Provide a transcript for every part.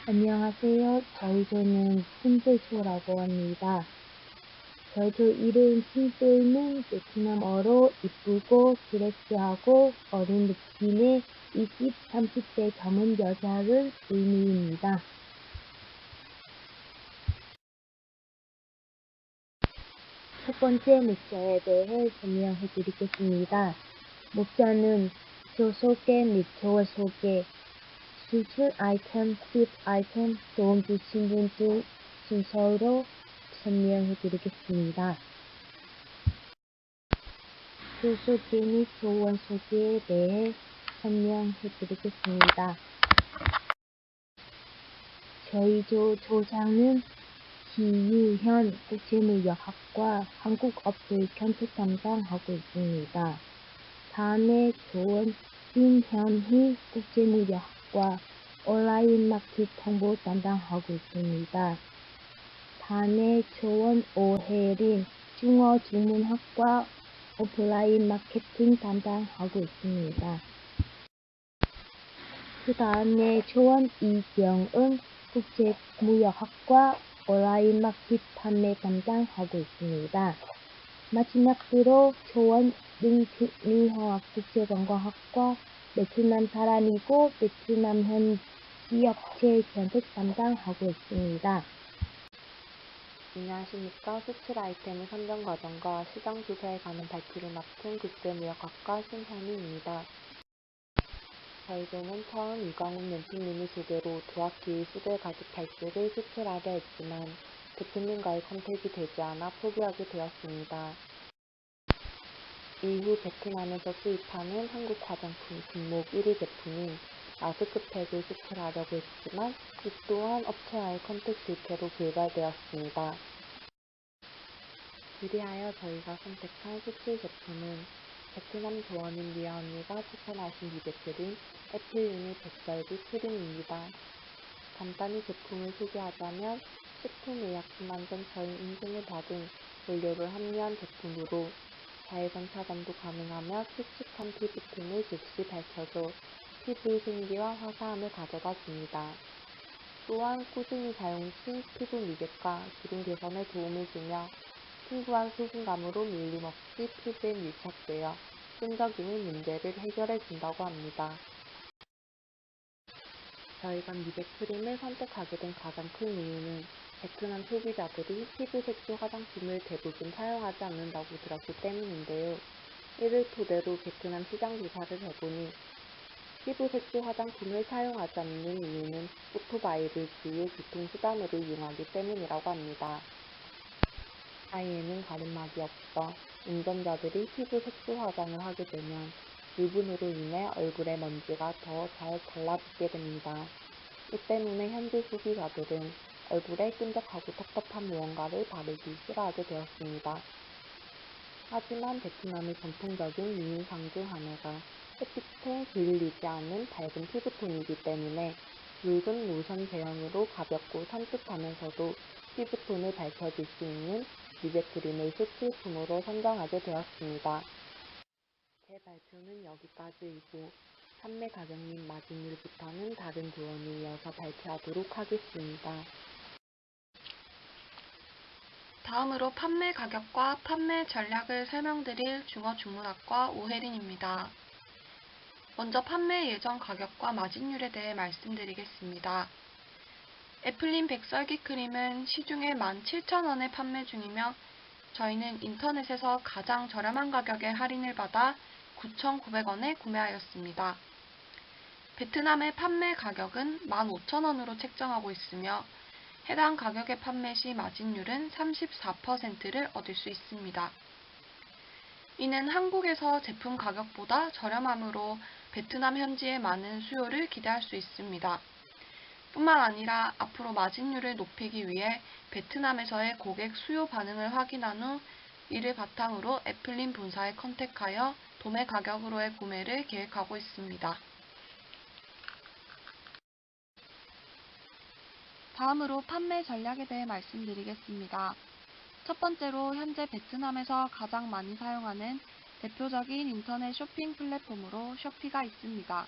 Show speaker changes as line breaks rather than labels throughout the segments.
안녕하세요. 저희는 틴뜰쇼라고 합니다. 저희도 이름 틴뜰는 베트남어로 이쁘고 드레스하고 어린 느낌의 20, 30대 젊은 여자를 의미입니다. 첫 번째 목자에 대해 설명해 드리겠습니다. 목자는 소속의 및 조어 속에 수출 아이템, 팁 아이템, 도움 주신 분 등 순서로 설명해 드리겠습니다. 소속계 및 조언 소개에 대해 설명해 드리겠습니다. 저희 조장은 기유현 국제무역학과 한국어플 견책 담당하고 있습니다. 다음에 조언 김현희 국제무역학과 온라인 마켓 홍보 담당하고 있습니다. 다음에 조언 오혜린 중어중문학과 오프라인 마케팅 담당하고 있습니다. 그 다음에 조언 이경은 국제무역학과 온라인 마켓 판매 담당하고 있습니다. 마지막으로 조언 능미화 국제관광학과 베트남 사람이고 베트남 현지 업체 견책 담당하고 있습니다.
안녕하십니까. 수출 아이템의 선정 과정과 시장 조사에 관한 발표를 맡은 국제무역학과 신현희입니다. 저희들은 처음 이광훈 멘토님의 소개로 두 학기의 수대 가족 발표를 수출하려 했지만 대표님과의 컨택이 되지 않아 포기하게 되었습니다. 이후 베트남에서 수입하는 한국 화장품 품목 1위 제품인 마스크팩을 수출하려고 했지만 이 또한 업체와의 컨택 실패로 불발되었습니다. 그리하여 저희가 선택한 수출 제품은 베트남 조언인 리아 언니가 추천하신 미백크림 애플린의 백설기 크림입니다. 간단히 제품을 소개하자면 식품의약품안전처인 인증을 받은 원료를 함유한 제품으로 자외선 차단도 가능하며 씩씩한 피부톤을 즉시 밝혀줘 피부의 생기와 화사함을 가져다 줍니다. 또한 꾸준히 사용 시 피부 미백과 주름 개선에 도움을 주며 풍부한 수분감으로 밀림없이 피부에 밀착되어 끈적임의 문제를 해결해 준다고 합니다. 저희가 미백크림을 선택하게 된 가장 큰 이유는 베트남 소비자들이 피부 색조 화장품을 대부분 사용하지 않는다고 들었기 때문인데요. 이를 토대로 베트남 시장 조사를 해보니 피부 색조 화장품을 사용하지 않는 이유는 오토바이를 주요 교통수단으로 이용하기 때문이라고 합니다. 사이에는 가림막이 없어 운전자들이 피부 색조 화장을 하게 되면 유분으로 인해 얼굴에 먼지가 더 잘 달라붙게 됩니다. 이 때문에 현지 소비자들은 얼굴에 끈적하고 텁텁한 무언가를 바르기 싫어하게 되었습니다. 하지만 베트남의 전통적인 미인상 중 하나가 햇빛에 들리지 않는 밝은 피부톤이기 때문에 묽은 로션 제형으로 가볍고 산뜻하면서도 피부톤을 밝혀줄 수 있는 미백크림을 수출품으로 선정하게 되었습니다. 제 발표는 여기까지이고 판매 가격 및 마진율부터는 다른 조언에 이어서 발표하도록 하겠습니다.
다음으로 판매 가격과 판매 전략을 설명드릴 중어중문학과 오혜린입니다. 먼저 판매 예정 가격과 마진율에 대해 말씀드리겠습니다. 애플린 백설기 크림은 시중에 17,000원에 판매 중이며 저희는 인터넷에서 가장 저렴한 가격에 할인을 받아 9,900원에 구매하였습니다. 베트남의 판매 가격은 15,000원으로 책정하고 있으며 해당 가격의 판매 시 마진율은 34%를 얻을 수 있습니다. 이는 한국에서 제품 가격보다 저렴하므로 베트남 현지에 많은 수요를 기대할 수 있습니다. 뿐만 아니라 앞으로 마진율을 높이기 위해 베트남에서의 고객 수요 반응을 확인한 후 이를 바탕으로 애플린 본사에 컨택하여 도매 가격으로의 구매를 계획하고 있습니다. 다음으로 판매 전략에 대해 말씀드리겠습니다. 첫 번째로 현재 베트남에서 가장 많이 사용하는 대표적인 인터넷 쇼핑 플랫폼으로 쇼피가 있습니다.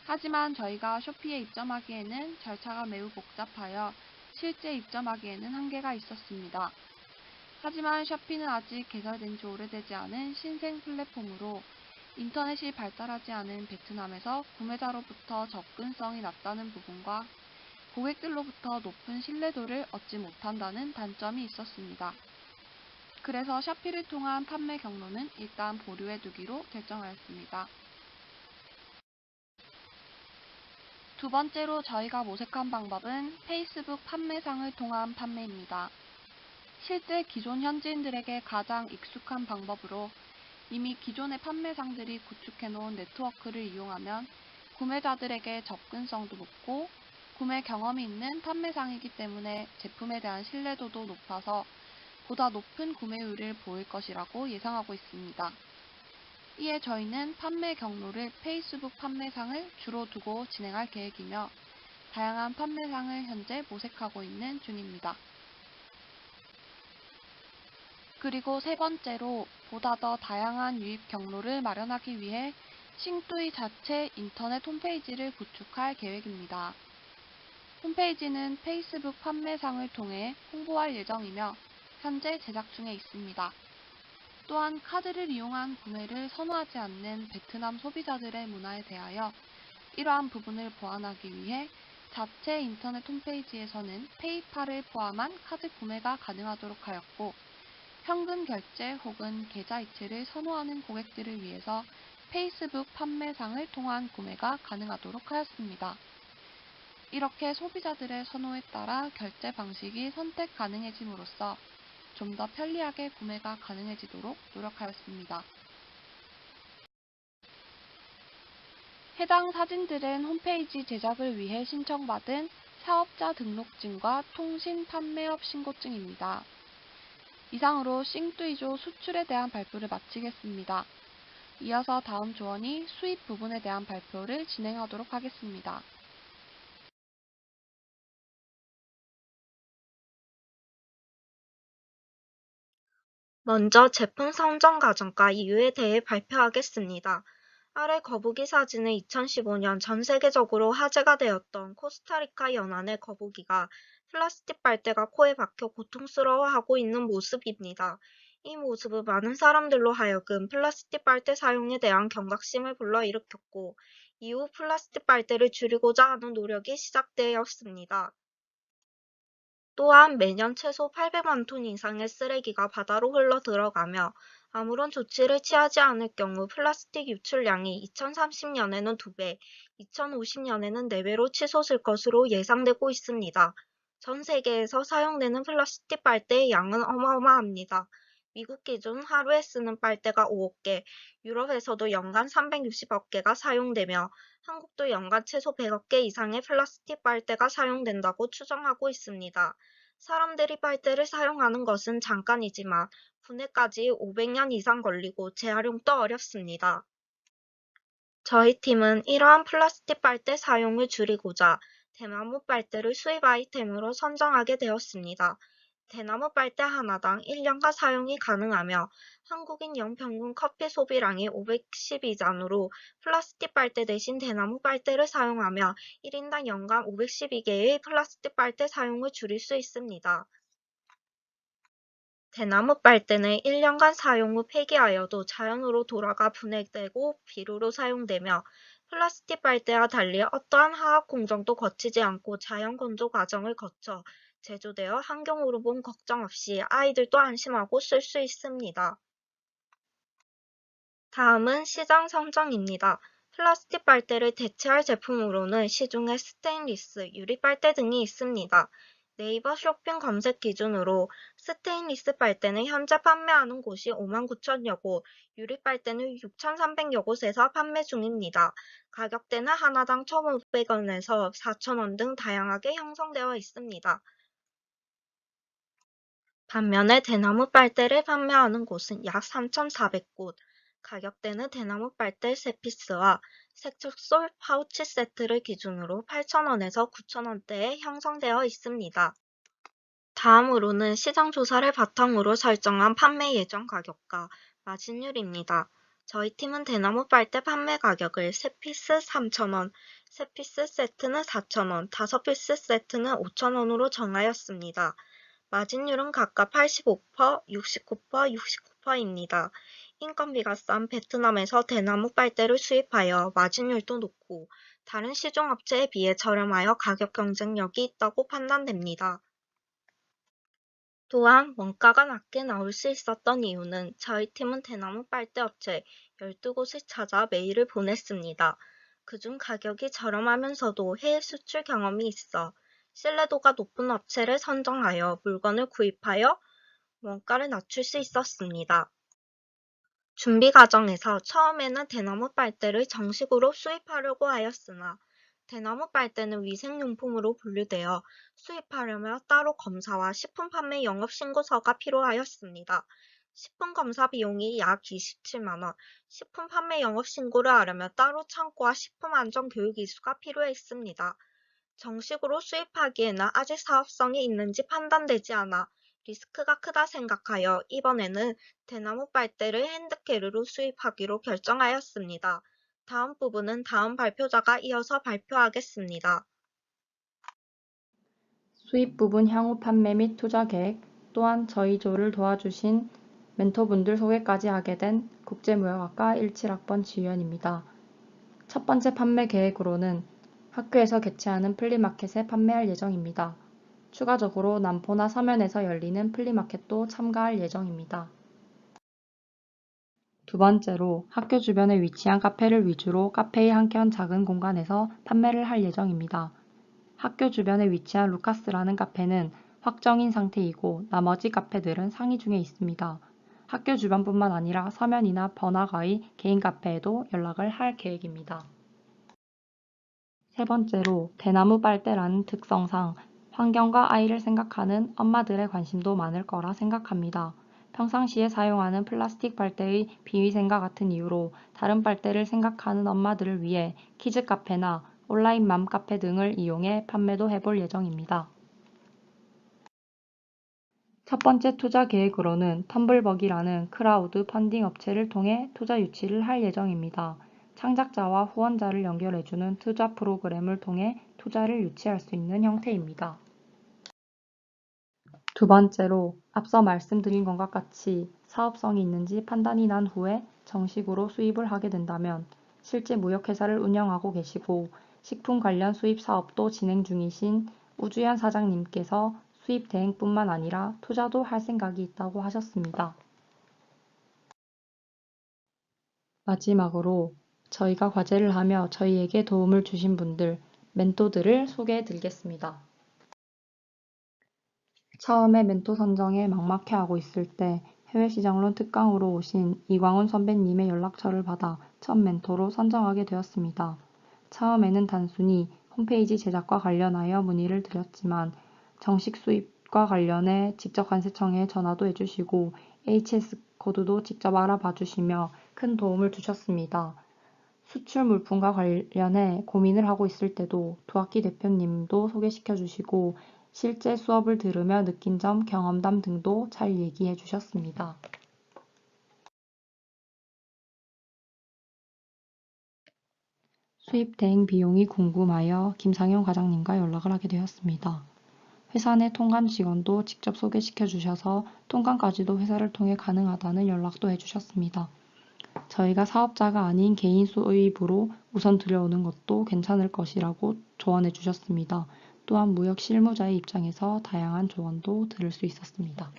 하지만 저희가 쇼피에 입점하기에는 절차가 매우 복잡하여 실제 입점하기에는 한계가 있었습니다. 하지만 쇼피는 아직 개설된 지 오래되지 않은 신생 플랫폼으로 인터넷이 발달하지 않은 베트남에서 구매자로부터 접근성이 낮다는 부분과 고객들로부터 높은 신뢰도를 얻지 못한다는 단점이 있었습니다. 그래서 쇼피를 통한 판매 경로는 일단 보류해 두기로 결정하였습니다. 두 번째로 저희가 모색한 방법은 페이스북 판매상을 통한 판매입니다. 실제 기존 현지인들에게 가장 익숙한 방법으로 이미 기존의 판매상들이 구축해놓은 네트워크를 이용하면 구매자들에게 접근성도 높고 구매 경험이 있는 판매상이기 때문에 제품에 대한 신뢰도도 높아서 보다 높은 구매율을 보일 것이라고 예상하고 있습니다. 이에 저희는 판매 경로를 페이스북 판매상을 주로 두고 진행할 계획이며 다양한 판매상을 현재 모색하고 있는 중입니다. 그리고 세 번째로 보다 더 다양한 유입 경로를 마련하기 위해 싱뚜이 자체 인터넷 홈페이지를 구축할 계획입니다. 홈페이지는 페이스북 판매상을 통해 홍보할 예정이며 현재 제작 중에 있습니다. 또한 카드를 이용한 구매를 선호하지 않는 베트남 소비자들의 문화에 대하여 이러한 부분을 보완하기 위해 자체 인터넷 홈페이지에서는 페이팔을 포함한 카드 구매가 가능하도록 하였고 현금 결제 혹은 계좌 이체를 선호하는 고객들을 위해서 페이스북 판매상을 통한 구매가 가능하도록 하였습니다. 이렇게 소비자들의 선호에 따라 결제 방식이 선택 가능해짐으로써 좀 더 편리하게 구매가 가능해지도록 노력하였습니다. 해당 사진들은 홈페이지 제작을 위해 신청받은 사업자 등록증과 통신 판매업 신고증입니다. 이상으로 싱뚜이조 수출에 대한 발표를 마치겠습니다. 이어서 다음 조언이 수입 부분에 대한 발표를 진행하도록 하겠습니다.
먼저 제품 선정 과정과 이유에 대해 발표하겠습니다. 아래 거북이 사진은 2015년 전 세계적으로 화제가 되었던 코스타리카 연안의 거북이가 플라스틱 빨대가 코에 박혀 고통스러워하고 있는 모습입니다. 이 모습은 많은 사람들로 하여금 플라스틱 빨대 사용에 대한 경각심을 불러일으켰고, 이후 플라스틱 빨대를 줄이고자 하는 노력이 시작되었습니다. 또한 매년 최소 800만 톤 이상의 쓰레기가 바다로 흘러 들어가며 아무런 조치를 취하지 않을 경우 플라스틱 유출량이 2030년에는 2배, 2050년에는 4배로 치솟을 것으로 예상되고 있습니다. 전 세계에서 사용되는 플라스틱 빨대의 양은 어마어마합니다. 미국 기준 하루에 쓰는 빨대가 5억 개, 유럽에서도 연간 360억 개가 사용되며 한국도 연간 최소 100억 개 이상의 플라스틱 빨대가 사용된다고 추정하고 있습니다. 사람들이 빨대를 사용하는 것은 잠깐이지만 분해까지 500년 이상 걸리고 재활용도 어렵습니다. 저희 팀은 이러한 플라스틱 빨대 사용을 줄이고자 대나무 빨대를 수입 아이템으로 선정하게 되었습니다. 대나무 빨대 하나당 1년간 사용이 가능하며 한국인 연평균 커피 소비량이 512잔으로 플라스틱 빨대 대신 대나무 빨대를 사용하며 1인당 연간 512개의 플라스틱 빨대 사용을 줄일 수 있습니다. 대나무 빨대는 1년간 사용 후 폐기하여도 자연으로 돌아가 분해되고 비료로 사용되며 플라스틱 빨대와 달리 어떠한 화학 공정도 거치지 않고 자연 건조 과정을 거쳐 제조되어 환경 호르몬 걱정 없이 아이들도 안심하고 쓸 수 있습니다. 다음은 시장 선정입니다. 플라스틱 빨대를 대체할 제품으로는 시중에 스테인리스, 유리 빨대 등이 있습니다. 네이버 쇼핑 검색 기준으로 스테인리스 빨대는 현재 판매하는 곳이 59,000여 곳, 유리 빨대는 6,300여 곳에서 판매 중입니다. 가격대는 하나당 1,500원에서 4,000원 등 다양하게 형성되어 있습니다. 반면에 대나무 빨대를 판매하는 곳은 약 3,400곳, 가격대는 대나무 빨대 3피스와 색촉솔 파우치 세트를 기준으로 8,000원에서 9,000원대에 형성되어 있습니다. 다음으로는 시장 조사를 바탕으로 설정한 판매 예정 가격과 마진율입니다. 저희 팀은 대나무 빨대 판매 가격을 3피스 3,000원, 3피스 세트는 4,000원, 5피스 세트는 5,000원으로 정하였습니다. 마진율은 각각 85%, 69%, 69%입니다. 인건비가 싼 베트남에서 대나무 빨대를 수입하여 마진율도 높고 다른 시중업체에 비해 저렴하여 가격 경쟁력이 있다고 판단됩니다. 또한 원가가 낮게 나올 수 있었던 이유는 저희 팀은 대나무 빨대 업체 12곳을 찾아 메일을 보냈습니다. 그중 가격이 저렴하면서도 해외 수출 경험이 있어 신뢰도가 높은 업체를 선정하여 물건을 구입하여 원가를 낮출 수 있었습니다. 준비 과정에서 처음에는 대나무 빨대를 정식으로 수입하려고 하였으나 대나무 빨대는 위생용품으로 분류되어 수입하려면 따로 검사와 식품 판매 영업신고서가 필요하였습니다. 식품 검사 비용이 약 27만 원, 식품 판매 영업신고를 하려면 따로 창고와 식품안전교육 이수가 필요했습니다. 정식으로 수입하기에는 아직 사업성이 있는지 판단되지 않아 리스크가 크다 생각하여 이번에는 대나무 빨대를 핸드캐리로 수입하기로 결정하였습니다. 다음 부분은 다음 발표자가 이어서 발표하겠습니다.
수입 부분 향후 판매 및 투자 계획, 또한 저희 조를 도와주신 멘토분들 소개까지 하게 된 국제무역학과 17학번 지휘원입니다. 첫 번째 판매 계획으로는 학교에서 개최하는 플리마켓에 판매할 예정입니다. 추가적으로 남포나 서면에서 열리는 플리마켓도 참가할 예정입니다. 두 번째로 학교 주변에 위치한 카페를 위주로 카페의 한켠 작은 공간에서 판매를 할 예정입니다. 학교 주변에 위치한 루카스라는 카페는 확정인 상태이고 나머지 카페들은 상위 중에 있습니다. 학교 주변뿐만 아니라 서면이나 번화가의 개인 카페에도 연락을 할 계획입니다. 세 번째로 대나무 빨대라는 특성상 환경과 아이를 생각하는 엄마들의 관심도 많을 거라 생각합니다. 평상시에 사용하는 플라스틱 빨대의 비위생과 같은 이유로 다른 빨대를 생각하는 엄마들을 위해 키즈 카페나 온라인 맘 카페 등을 이용해 판매도 해볼 예정입니다. 첫 번째 투자 계획으로는 텀블벅이라는 크라우드 펀딩 업체를 통해 투자 유치를 할 예정입니다. 창작자와 후원자를 연결해주는 투자 프로그램을 통해 투자를 유치할 수 있는 형태입니다. 두 번째로 앞서 말씀드린 것과 같이 사업성이 있는지 판단이 난 후에 정식으로 수입을 하게 된다면 실제 무역회사를 운영하고 계시고 식품 관련 수입 사업도 진행 중이신 우주현 사장님께서 수입 대행뿐만 아니라 투자도 할 생각이 있다고 하셨습니다. 마지막으로 저희가 과제를 하며 저희에게 도움을 주신 분들, 멘토들을 소개해 드리겠습니다. 처음에 멘토 선정에 막막해하고 있을 때 해외시장론 특강으로 오신 이광훈 선배님의 연락처를 받아 첫 멘토로 선정하게 되었습니다. 처음에는 단순히 홈페이지 제작과 관련하여 문의를 드렸지만 정식 수입과 관련해 직접 관세청에 전화도 해주시고 HS 코드도 직접 알아봐 주시며 큰 도움을 주셨습니다. 수출 물품과 관련해 고민을 하고 있을 때도 두학기 대표님도 소개시켜 주시고 실제 수업을 들으며 느낀 점, 경험담 등도 잘 얘기해 주셨습니다. 수입 대행 비용이 궁금하여 김상현 과장님과 연락을 하게 되었습니다. 회사 내 통관 직원도 직접 소개시켜 주셔서 통관까지도 회사를 통해 가능하다는 연락도 해주셨습니다. 저희가 사업자가 아닌 개인 수입으로 우선 들여오는 것도 괜찮을 것이라고 조언해 주셨습니다. 또한 무역 실무자의 입장에서 다양한 조언도 들을 수 있었습니다.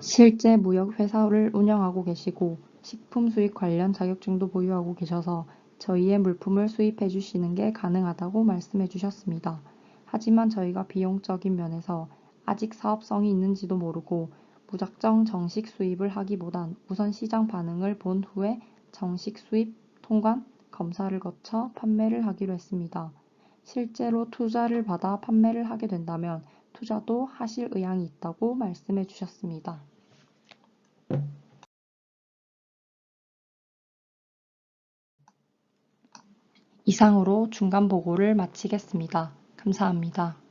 실제 무역 회사를 운영하고 계시고 식품 수입 관련 자격증도 보유하고 계셔서 저희의 물품을 수입해 주시는 게 가능하다고 말씀해 주셨습니다. 하지만 저희가 비용적인 면에서 아직 사업성이 있는지도 모르고 무작정 정식 수입을 하기보단 우선 시장 반응을 본 후에 정식 수입, 통관, 검사를 거쳐 판매를 하기로 했습니다. 실제로 투자를 받아 판매를 하게 된다면 투자도 하실 의향이 있다고 말씀해 주셨습니다. 이상으로 중간 보고를 마치겠습니다. 감사합니다.